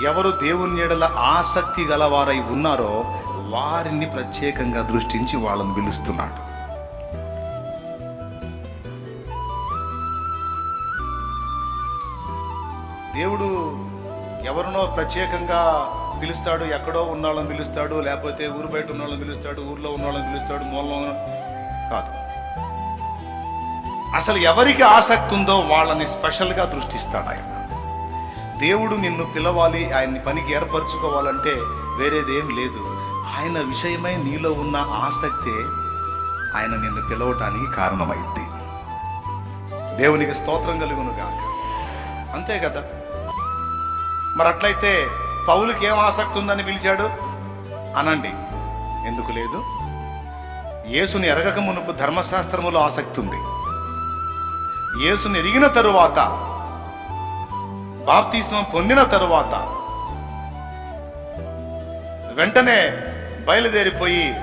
ఎవరు దేవుని ఎడల ఆసక్తి గలవారై ఉన్నారో వారిని ప్రత్యేకంగా దృష్టించి వాళ్ళని పిలుస్తున్నాడు. దేవుడు ఎవరినో ప్రత్యేకంగా పిలుస్తాడు, ఎక్కడో ఉన్న వాళ్ళని పిలుస్తాడు, లేకపోతే ఊరు బయట ఉన్న వాళ్ళని పిలుస్తాడు, ఊర్లో ఉన్న వాళ్ళని పిలుస్తాడు, మూలలో కాదు. అసలు ఎవరికి ఆసక్తి ఉందో వాళ్ళని స్పెషల్గా దృష్టిస్తాడు ఆయన. దేవుడు నిన్ను పిలవాలి, ఆయన్ని పనికి ఏర్పరచుకోవాలంటే వేరేదేం లేదు. ఆయన విషయమై నీలో ఉన్న ఆసక్తే ఆయన నిన్ను పిలవటానికి కారణమైంది. దేవునికి స్తోత్రం కలుగునుగా. అంతే కదా. మరి అట్లయితే పౌలుకి ఏం ఆసక్తి ఉందని పిలిచాడు అనండి. ఎందుకు లేదు? యేసుని ఎరగక మునుపు ధర్మశాస్త్రములో ఆసక్తి ఉంది. యేసుని ఎరిగిన తరువాత, బాప్తిస్మం పొందిన తరువాత వెంటనే బయలుదేరిపోయి